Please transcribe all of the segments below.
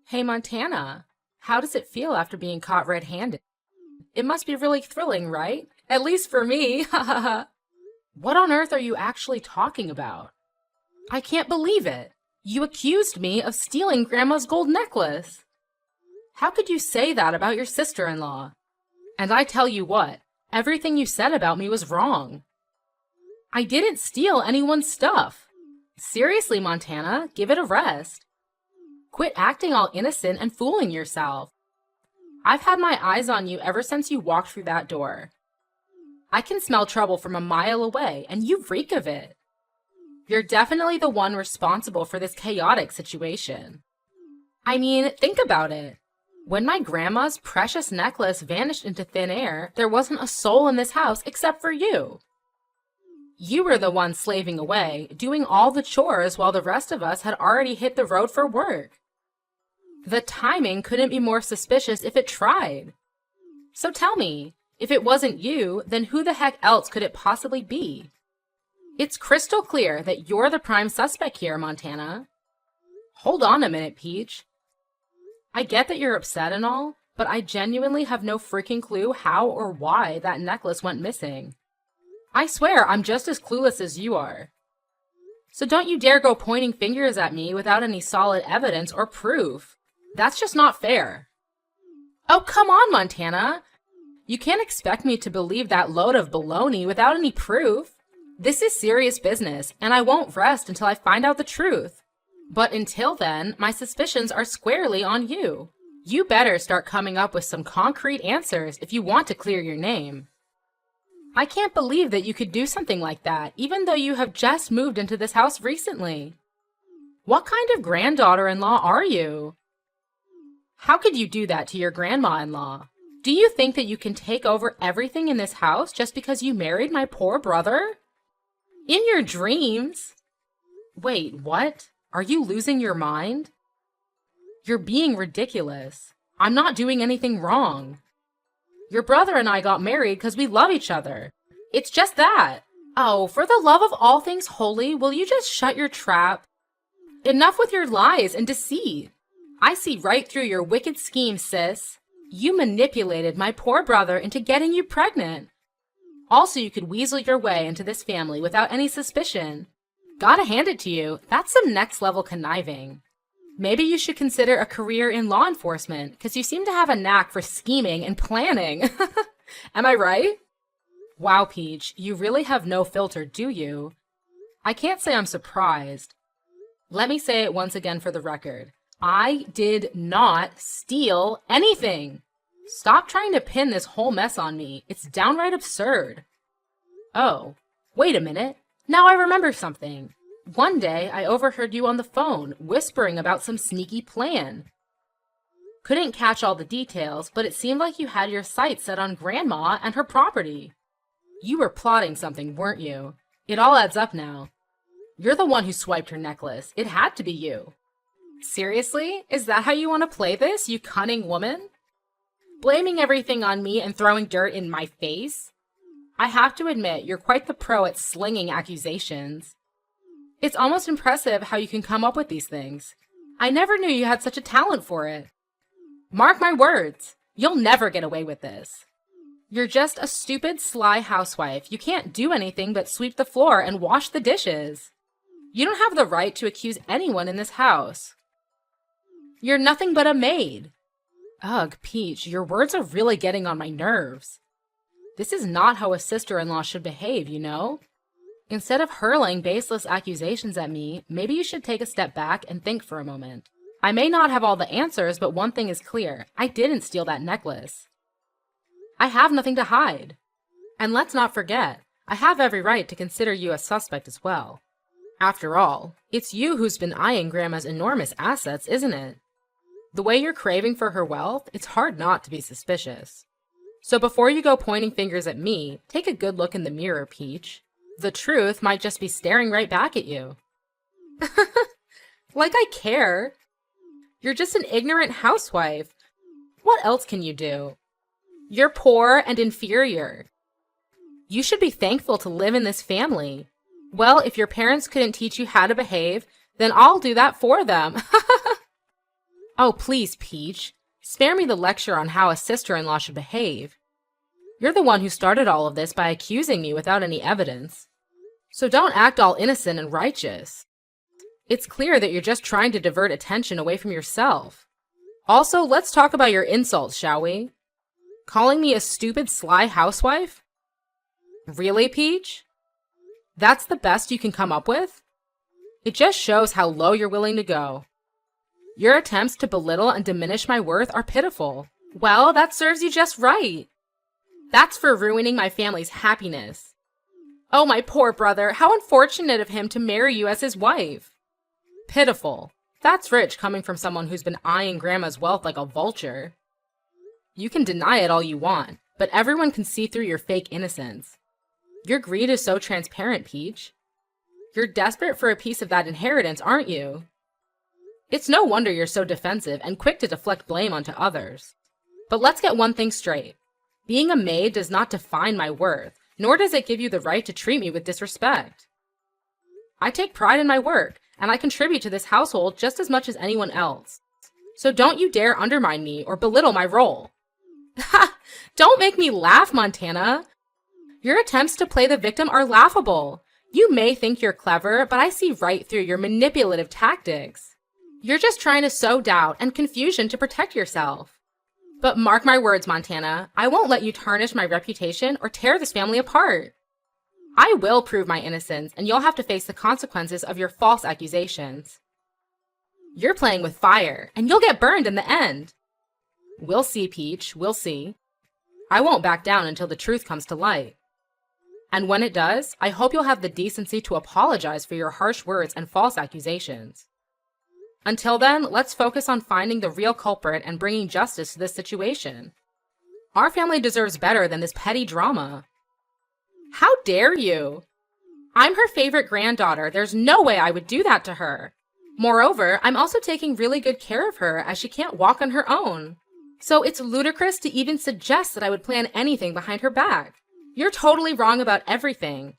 Hey Montana, how does it feel after being caught red-handed? It must be really thrilling, right? At least for me. What on earth are you actually talking about? I can't believe it. You accused me of stealing Grandma's gold necklace. How could you say that about your sister-in-law? And I tell you what, everything you said about me was wrong. I didn't steal anyone's stuff. Seriously, Montana, give it a rest. Quit acting all innocent and fooling yourself. I've had my eyes on you ever since you walked through that door. I can smell trouble from a mile away, and you reek of it. You're definitely the one responsible for this chaotic situation. I mean, think about it. When my grandma's precious necklace vanished into thin air, there wasn't a soul in this house except for you. You were the one slaving away, doing all the chores while the rest of us had already hit the road for work. The timing couldn't be more suspicious if it tried. So tell me, if it wasn't you, then who the heck else could it possibly be? It's crystal clear that you're the prime suspect here, Montana. Hold on a minute, Peach. I get that you're upset and all, but I genuinely have no freaking clue how or why that necklace went missing. I swear I'm just as clueless as you are. So don't you dare go pointing fingers at me without any solid evidence or proof. That's just not fair. Oh, come on, Montana. You can't expect me to believe that load of baloney without any proof. This is serious business, and I won't rest until I find out the truth. But until then, my suspicions are squarely on you. You better start coming up with some concrete answers if you want to clear your name. I can't believe that you could do something like that, even though you have just moved into this house recently. What kind of granddaughter-in-law are you? How could you do that to your grandma-in-law? Do you think that you can take over everything in this house just because you married my poor brother? In your dreams? Wait, what? Are you losing your mind? You're being ridiculous. I'm not doing anything wrong. Your brother and I got married because we love each other. It's just that. Oh, for the love of all things holy, will you just shut your trap? Enough with your lies and deceit. I see right through your wicked scheme, sis. You manipulated my poor brother into getting you pregnant. Also, you could weasel your way into this family without any suspicion. Gotta hand it to you, that's some next-level conniving. Maybe you should consider a career in law enforcement, because you seem to have a knack for scheming and planning. Am I right? Wow, Peach, you really have no filter, do you? I can't say I'm surprised. Let me say it once again for the record. I did not steal anything. Stop trying to pin this whole mess on me. It's downright absurd. Oh, wait a minute. Now I remember something. One day I overheard you on the phone whispering about some sneaky plan. Couldn't catch all the details, but it seemed like you had your sights set on Grandma and her property. You were plotting something, weren't you? It all adds up now. You're the one who swiped her necklace. It had to be you. Seriously? Is that how you want to play this, you cunning woman? Blaming everything on me and throwing dirt in my face? I have to admit, you're quite the pro at slinging accusations. It's almost impressive how you can come up with these things. I never knew you had such a talent for it. Mark my words, you'll never get away with this. You're just a stupid, sly housewife. You can't do anything but sweep the floor and wash the dishes. You don't have the right to accuse anyone in this house. You're nothing but a maid. Ugh, Peach, your words are really getting on my nerves. This is not how a sister-in-law should behave, you know? Instead of hurling baseless accusations at me, maybe you should take a step back and think for a moment. I may not have all the answers, but one thing is clear. I didn't steal that necklace. I have nothing to hide. And let's not forget, I have every right to consider you a suspect as well. After all, it's you who's been eyeing Grandma's enormous assets, isn't it? The way you're craving for her wealth, it's hard not to be suspicious. So before you go pointing fingers at me, take a good look in the mirror, Peach. The truth might just be staring right back at you. Like I care. You're just an ignorant housewife. What else can you do? You're poor and inferior. You should be thankful to live in this family. Well, if your parents couldn't teach you how to behave, then I'll do that for them. Oh, please, Peach. Spare me the lecture on how a sister-in-law should behave. You're the one who started all of this by accusing me without any evidence. So don't act all innocent and righteous. It's clear that you're just trying to divert attention away from yourself. Also, let's talk about your insults, shall we? Calling me a stupid, sly housewife? Really, Peach? That's the best you can come up with? It just shows how low you're willing to go. Your attempts to belittle and diminish my worth are pitiful. Well, that serves you just right. That's for ruining my family's happiness. Oh, my poor brother, how unfortunate of him to marry you as his wife. Pitiful. That's rich coming from someone who's been eyeing Grandma's wealth like a vulture. You can deny it all you want, but everyone can see through your fake innocence. Your greed is so transparent, Peach. You're desperate for a piece of that inheritance, aren't you? It's no wonder you're so defensive and quick to deflect blame onto others. But let's get one thing straight. Being a maid does not define my worth, nor does it give you the right to treat me with disrespect. I take pride in my work, and I contribute to this household just as much as anyone else. So don't you dare undermine me or belittle my role. Ha! Don't make me laugh, Montana. Your attempts to play the victim are laughable. You may think you're clever, but I see right through your manipulative tactics. You're just trying to sow doubt and confusion to protect yourself. But mark my words, Montana, I won't let you tarnish my reputation or tear this family apart. I will prove my innocence, and you'll have to face the consequences of your false accusations. You're playing with fire, and you'll get burned in the end. We'll see, Peach, we'll see. I won't back down until the truth comes to light. And when it does, I hope you'll have the decency to apologize for your harsh words and false accusations. Until then, let's focus on finding the real culprit and bringing justice to this situation. Our family deserves better than this petty drama. How dare you? I'm her favorite granddaughter. There's no way I would do that to her. Moreover, I'm also taking really good care of her as she can't walk on her own. So it's ludicrous to even suggest that I would plan anything behind her back. You're totally wrong about everything.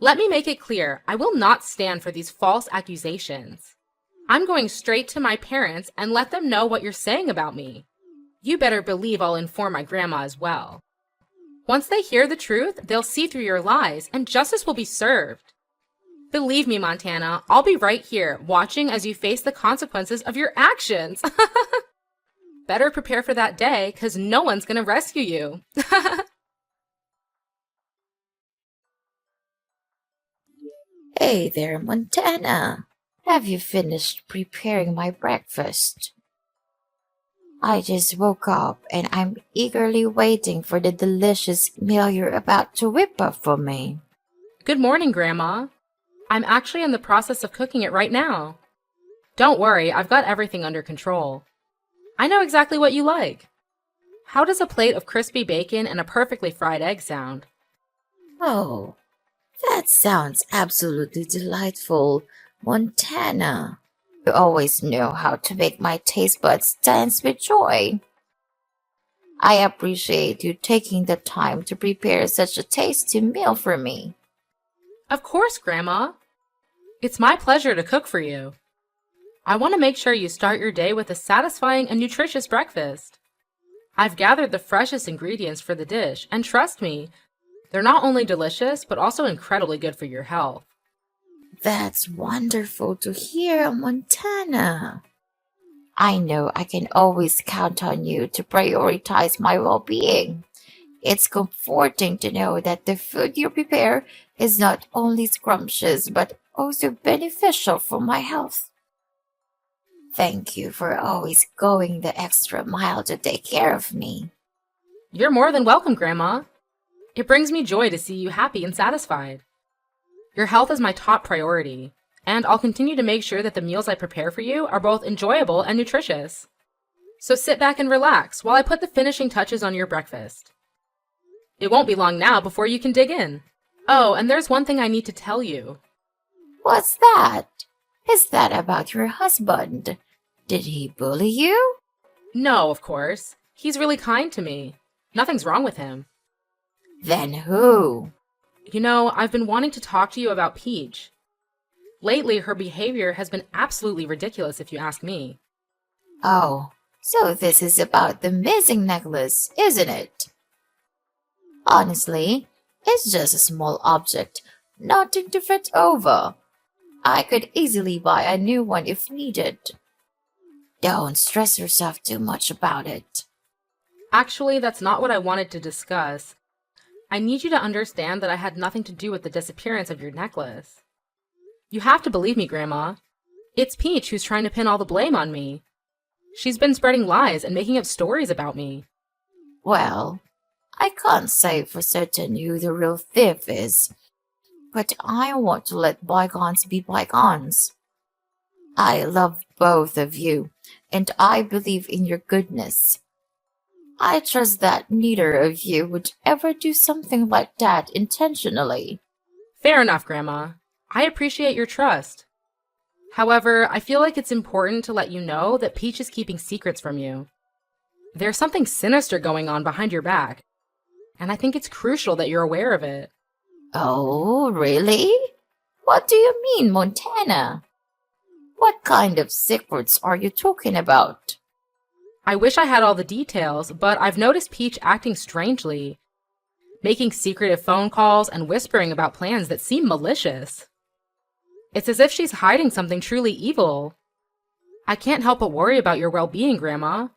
Let me make it clear, I will not stand for these false accusations. I'm going straight to my parents and let them know what you're saying about me. You better believe I'll inform my grandma as well. Once they hear the truth, they'll see through your lies and justice will be served. Believe me, Montana, I'll be right here, watching as you face the consequences of your actions. Better prepare for that day, 'cause no one's gonna rescue you. Hey there, Montana. Have you finished preparing my breakfast? I just woke up and I'm eagerly waiting for the delicious meal you're about to whip up for me. Good morning, Grandma. I'm actually in the process of cooking it right now. Don't worry, I've got everything under control. I know exactly what you like. How does a plate of crispy bacon and a perfectly fried egg sound? Oh, that sounds absolutely delightful, Montana. You always know how to make my taste buds dance with joy. I appreciate you taking the time to prepare such a tasty meal for me. Of course, Grandma. It's my pleasure to cook for you. I want to make sure you start your day with a satisfying and nutritious breakfast. I've gathered the freshest ingredients for the dish, and trust me, they're not only delicious, but also incredibly good for your health. That's wonderful to hear, Montana. I know I can always count on you to prioritize my well-being. It's comforting to know that the food you prepare is not only scrumptious but also beneficial for my health. Thank you for always going the extra mile to take care of me. You're more than welcome, Grandma. It brings me joy to see you happy and satisfied. Your health is my top priority, and I'll continue to make sure that the meals I prepare for you are both enjoyable and nutritious. So sit back and relax while I put the finishing touches on your breakfast. It won't be long now before you can dig in. Oh, and there's one thing I need to tell you. What's that? Is that about your husband? Did he bully you? No, of course. He's really kind to me. Nothing's wrong with him. Then who? You know, I've been wanting to talk to you about Peach. Lately, her behavior has been absolutely ridiculous, if you ask me. Oh, so this is about the missing necklace, isn't it? Honestly, it's just a small object, nothing to fret over. I could easily buy a new one if needed. Don't stress yourself too much about it. Actually, that's not what I wanted to discuss. I need you to understand that I had nothing to do with the disappearance of your necklace. You have to believe me, Grandma. It's Peach who's trying to pin all the blame on me. She's been spreading lies and making up stories about me. Well, I can't say for certain who the real thief is, but I want to let bygones be bygones. I love both of you, and I believe in your goodness. I trust that neither of you would ever do something like that intentionally. Fair enough, Grandma. I appreciate your trust. However, I feel like it's important to let you know that Peach is keeping secrets from you. There's something sinister going on behind your back, and I think it's crucial that you're aware of it. Oh, really? What do you mean, Montana? What kind of secrets are you talking about? I wish I had all the details, but I've noticed Peach acting strangely, making secretive phone calls and whispering about plans that seem malicious. It's as if she's hiding something truly evil. I can't help but worry about your well-being, Grandma.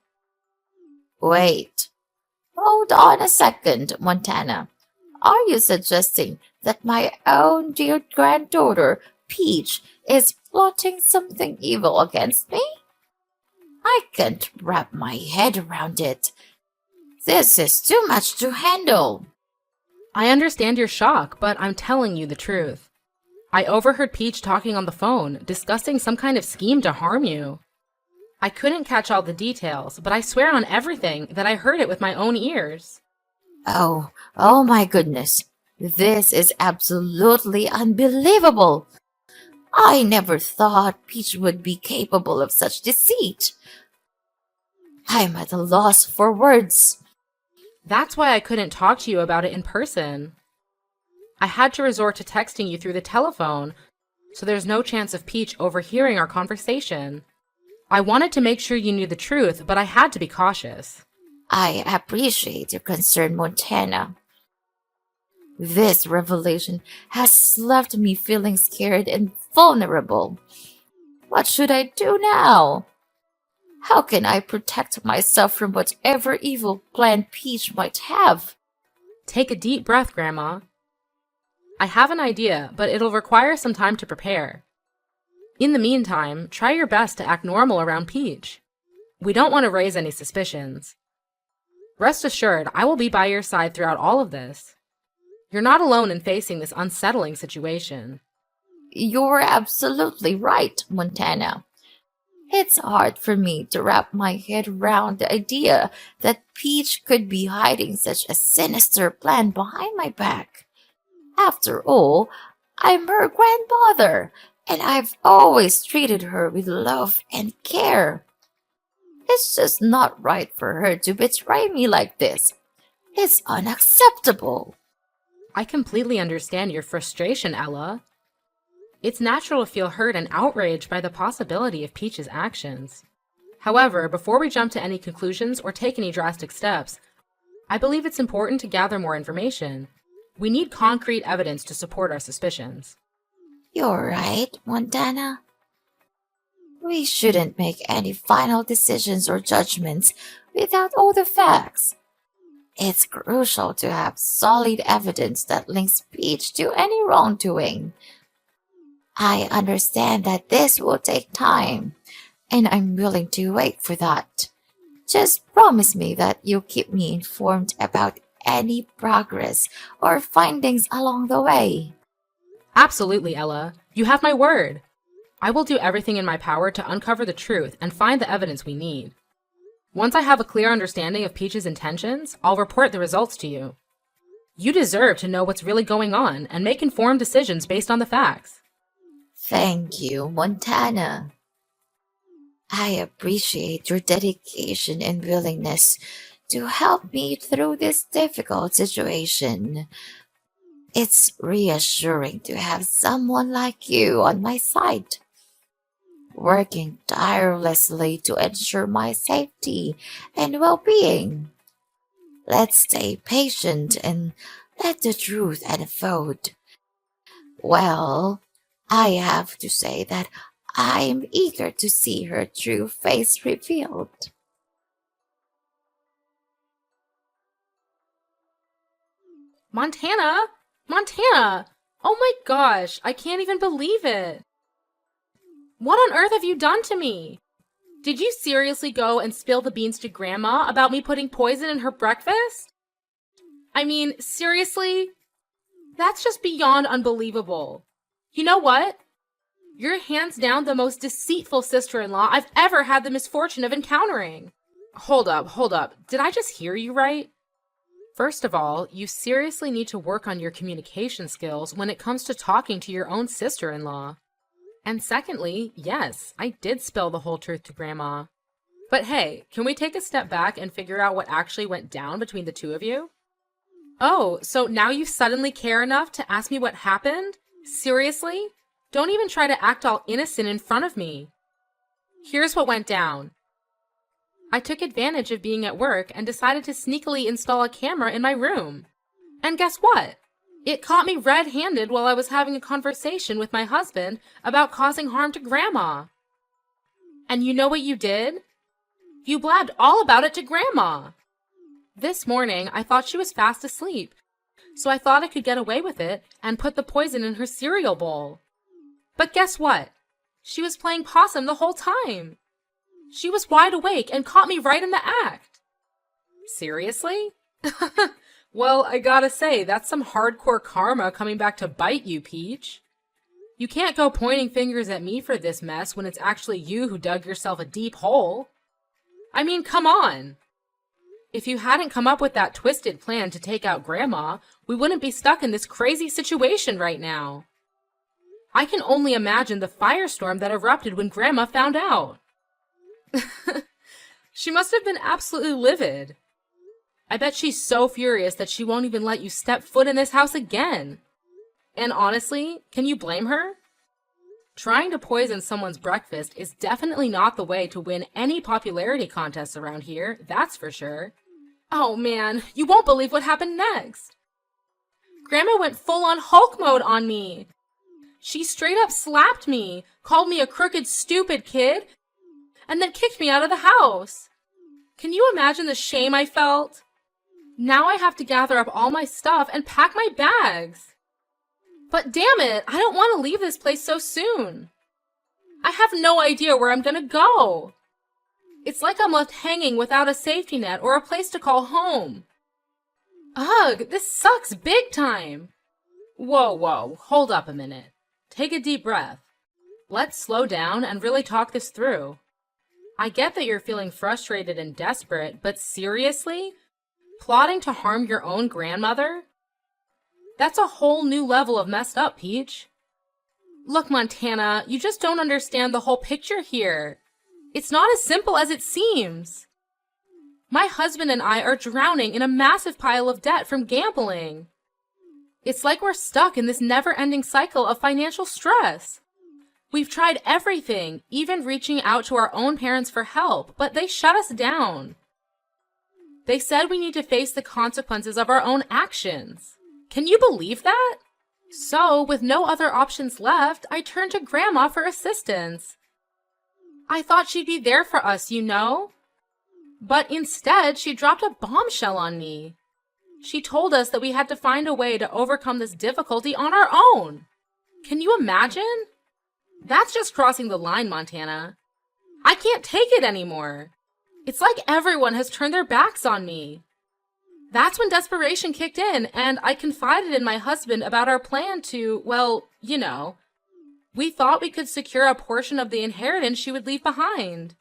Wait. Hold on a second, Montana. Are you suggesting that my own dear granddaughter, Peach, is plotting something evil against me? I can't wrap my head around it. This is too much to handle. I understand your shock, but I'm telling you the truth. I overheard Peach talking on the phone, discussing some kind of scheme to harm you. I couldn't catch all the details, but I swear on everything that I heard it with my own ears. Oh my goodness. This is absolutely unbelievable. I never thought Peach would be capable of such deceit. I'm at a loss for words. That's why I couldn't talk to you about it in person. I had to resort to texting you through the telephone, so there's no chance of Peach overhearing our conversation. I wanted to make sure you knew the truth, but I had to be cautious. I appreciate your concern, Montana. This revelation has left me feeling scared and vulnerable. What should I do now? How can I protect myself from whatever evil plan Peach might have? Take a deep breath, Grandma. I have an idea, but it'll require some time to prepare. In the meantime, try your best to act normal around Peach. We don't want to raise any suspicions. Rest assured, I will be by your side throughout all of this. You're not alone in facing this unsettling situation. You're absolutely right, Montana. It's hard for me to wrap my head around the idea that Peach could be hiding such a sinister plan behind my back. After all, I'm her grandmother, and I've always treated her with love and care. It's just not right for her to betray me like this. It's unacceptable. I completely understand your frustration, Ella. It's natural to feel hurt and outraged by the possibility of Peach's actions. However, before we jump to any conclusions or take any drastic steps, I believe it's important to gather more information. We need concrete evidence to support our suspicions. You're right, Montana. We shouldn't make any final decisions or judgments without all the facts. It's crucial to have solid evidence that links Peach to any wrongdoing. I understand that this will take time, and I'm willing to wait for that. Just promise me that you'll keep me informed about any progress or findings along the way. Absolutely, Ella. You have my word. I will do everything in my power to uncover the truth and find the evidence we need. Once I have a clear understanding of Peach's intentions, I'll report the results to you. You deserve to know what's really going on and make informed decisions based on the facts. Thank you, Montana. I appreciate your dedication and willingness to help me through this difficult situation. It's reassuring to have someone like you on my side. working tirelessly to ensure my safety and well being. Let's stay patient and let the truth unfold. Well, I have to say that I am eager to see her true face revealed. Montana! Montana! Oh my gosh, I can't even believe it. What on earth have you done to me? Did you seriously go and spill the beans to Grandma about me putting poison in her breakfast? I mean, seriously? That's just beyond unbelievable. You know what? You're hands down the most deceitful sister-in-law I've ever had the misfortune of encountering. Hold up. Did I just hear you right? First of all, you seriously need to work on your communication skills when it comes to talking to your own sister-in-law. And secondly, yes, I did spill the whole truth to Grandma. But hey, can we take a step back and figure out what actually went down between the two of you? Oh, so now you suddenly care enough to ask me what happened? Seriously? Don't even try to act all innocent in front of me. Here's what went down. I took advantage of being at work and decided to sneakily install a camera in my room. And guess what? It caught me red-handed while I was having a conversation with my husband about causing harm to Grandma. And you know what you did? You blabbed all about it to Grandma. This morning, I thought she was fast asleep, so I thought I could get away with it and put the poison in her cereal bowl. But guess what? She was playing possum the whole time. She was wide awake and caught me right in the act. Seriously? Well, I gotta say, that's some hardcore karma coming back to bite you, Peach. You can't go pointing fingers at me for this mess when it's actually you who dug yourself a deep hole. I mean, come on. If you hadn't come up with that twisted plan to take out Grandma, we wouldn't be stuck in this crazy situation right now. I can only imagine the firestorm that erupted when Grandma found out. She must have been absolutely livid. I bet she's so furious that she won't even let you step foot in this house again. And honestly, can you blame her? Trying to poison someone's breakfast is definitely not the way to win any popularity contests around here, that's for sure. Oh man, you won't believe what happened next. Grandma went full-on Hulk mode on me. She straight up slapped me, called me a crooked, stupid kid, and then kicked me out of the house. Can you imagine the shame I felt? Now I have to gather up all my stuff and pack my bags. But damn it, I don't want to leave this place so soon. I have no idea where I'm gonna go. It's like I'm left hanging without a safety net or a place to call home. Ugh, this sucks big time. Whoa, hold up a minute. Take a deep breath. Let's slow down and really talk this through. I get that you're feeling frustrated and desperate, but seriously? Plotting to harm your own grandmother? That's a whole new level of messed up, Peach. Look, Montana, you just don't understand the whole picture here. It's not as simple as it seems. My husband and I are drowning in a massive pile of debt from gambling. It's like we're stuck in this never-ending cycle of financial stress. We've tried everything, even reaching out to our own parents for help, but they shut us down. They said we need to face the consequences of our own actions. Can you believe that? So, with no other options left, I turned to Grandma for assistance. I thought she'd be there for us, you know? But instead, she dropped a bombshell on me. She told us that we had to find a way to overcome this difficulty on our own. Can you imagine? That's just crossing the line, Montana. I can't take it anymore. It's like everyone has turned their backs on me. That's when desperation kicked in, and I confided in my husband about our plan to, well, you know. We thought we could secure a portion of the inheritance she would leave behind.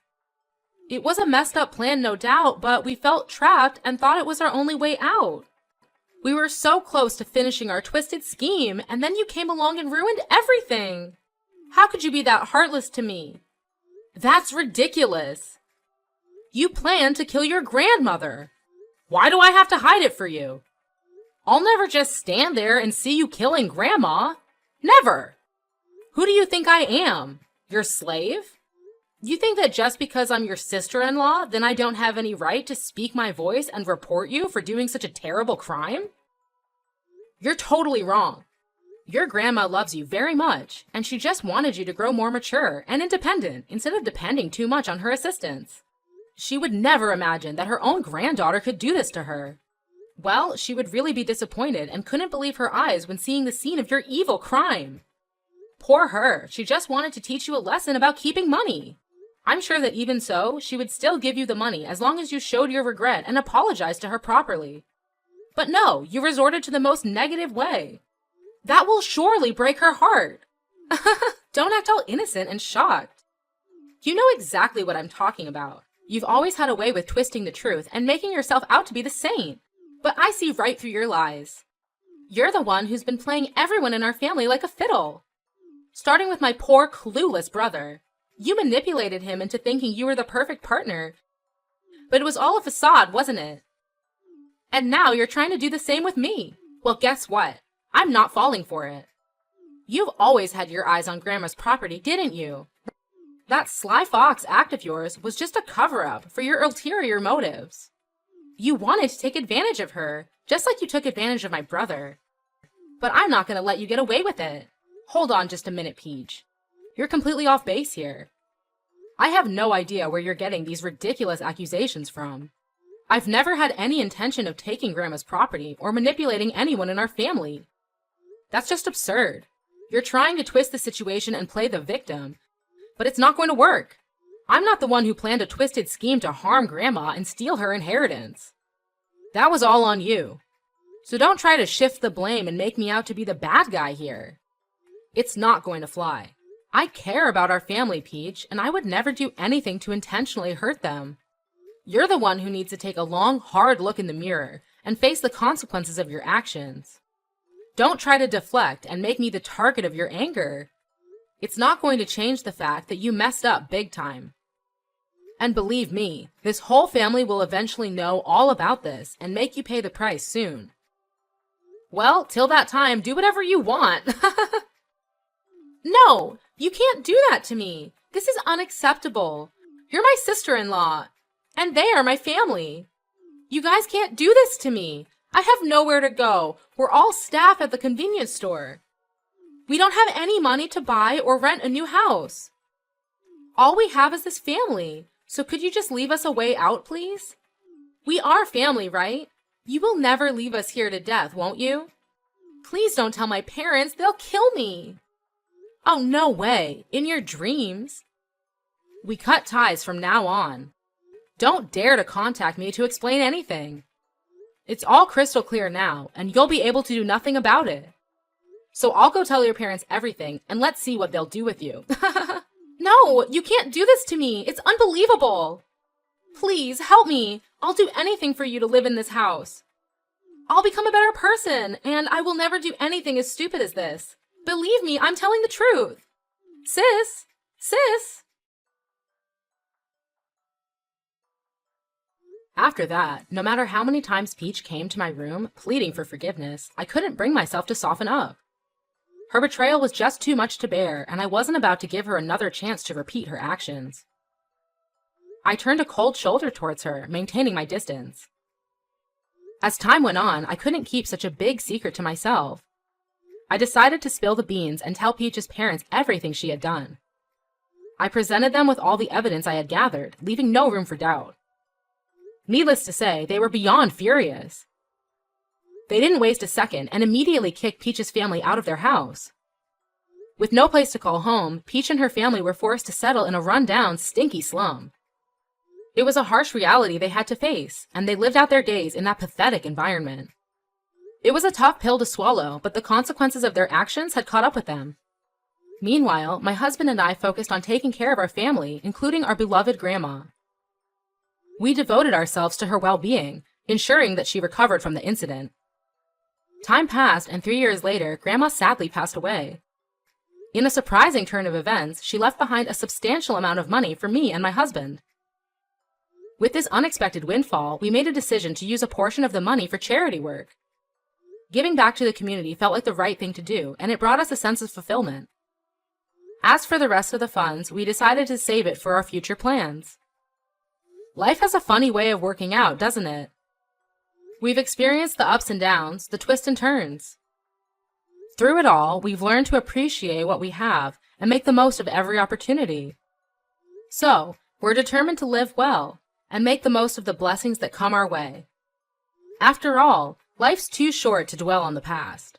It was a messed up plan, no doubt, but we felt trapped and thought it was our only way out. We were so close to finishing our twisted scheme, and then you came along and ruined everything. How could you be that heartless to me? That's ridiculous. You planned to kill your grandmother. Why do I have to hide it for you? I'll never just stand there and see you killing Grandma. Never. Who do you think I am? Your slave? You think that just because I'm your sister-in-law, then I don't have any right to speak my voice and report you for doing such a terrible crime? You're totally wrong. Your grandma loves you very much, and she just wanted you to grow more mature and independent instead of depending too much on her assistance. She would never imagine that her own granddaughter could do this to her. Well, she would really be disappointed and couldn't believe her eyes when seeing the scene of your evil crime. Poor her, she just wanted to teach you a lesson about keeping money. I'm sure that even so, she would still give you the money as long as you showed your regret and apologized to her properly. But no, you resorted to the most negative way. That will surely break her heart. Don't act all innocent and shocked. You know exactly what I'm talking about. You've always had a way with twisting the truth and making yourself out to be the saint. But I see right through your lies. You're the one who's been playing everyone in our family like a fiddle. Starting with my poor, clueless brother. You manipulated him into thinking you were the perfect partner. But it was all a facade, wasn't it? And now you're trying to do the same with me. Well, guess what? I'm not falling for it. You've always had your eyes on Grandma's property, didn't you? That sly fox act of yours was just a cover-up for your ulterior motives. You wanted to take advantage of her, just like you took advantage of my brother. But I'm not going to let you get away with it. Hold on just a minute, Peach. You're completely off base here. I have no idea where you're getting these ridiculous accusations from. I've never had any intention of taking Grandma's property or manipulating anyone in our family. That's just absurd. You're trying to twist the situation and play the victim, but it's not going to work. I'm not the one who planned a twisted scheme to harm Grandma and steal her inheritance. That was all on you. So don't try to shift the blame and make me out to be the bad guy here. It's not going to fly. I care about our family, Peach, and I would never do anything to intentionally hurt them. You're the one who needs to take a long, hard look in the mirror and face the consequences of your actions. Don't try to deflect and make me the target of your anger. It's not going to change the fact that you messed up big time. And believe me, this whole family will eventually know all about this and make you pay the price soon. Well, till that time, do whatever you want. No, you can't do that to me. This is unacceptable. You're my sister-in-law, and they are my family. You guys can't do this to me. I have nowhere to go. We're all staff at the convenience store. We don't have any money to buy or rent a new house. All we have is this family, so could you just leave us a way out, please? We are family, right? You will never leave us here to death, won't you? Please don't tell my parents, they'll kill me. Oh, no way, in your dreams. We cut ties from now on. Don't dare to contact me to explain anything. It's all crystal clear now, and you'll be able to do nothing about it. So I'll go tell your parents everything, and let's see what they'll do with you. No, you can't do this to me. It's unbelievable. Please, help me. I'll do anything for you to live in this house. I'll become a better person, and I will never do anything as stupid as this. Believe me, I'm telling the truth. Sis! Sis! After that, no matter how many times Peach came to my room, pleading for forgiveness, I couldn't bring myself to soften up. Her betrayal was just too much to bear, and I wasn't about to give her another chance to repeat her actions. I turned a cold shoulder towards her, maintaining my distance. As time went on, I couldn't keep such a big secret to myself. I decided to spill the beans and tell Peach's parents everything she had done. I presented them with all the evidence I had gathered, leaving no room for doubt. Needless to say, they were beyond furious. They didn't waste a second and immediately kicked Peach's family out of their house. With no place to call home, Peach and her family were forced to settle in a run-down, stinky slum. It was a harsh reality they had to face, and they lived out their days in that pathetic environment. It was a tough pill to swallow, but the consequences of their actions had caught up with them. Meanwhile, my husband and I focused on taking care of our family, including our beloved grandma. We devoted ourselves to her well-being, ensuring that she recovered from the incident. Time passed, and 3 years later, Grandma sadly passed away. In a surprising turn of events, she left behind a substantial amount of money for me and my husband. With this unexpected windfall, we made a decision to use a portion of the money for charity work. Giving back to the community felt like the right thing to do, and it brought us a sense of fulfillment. As for the rest of the funds, we decided to save it for our future plans. Life has a funny way of working out, doesn't it? We've experienced the ups and downs, the twists and turns. Through it all, we've learned to appreciate what we have and make the most of every opportunity. So, we're determined to live well and make the most of the blessings that come our way. After all, life's too short to dwell on the past.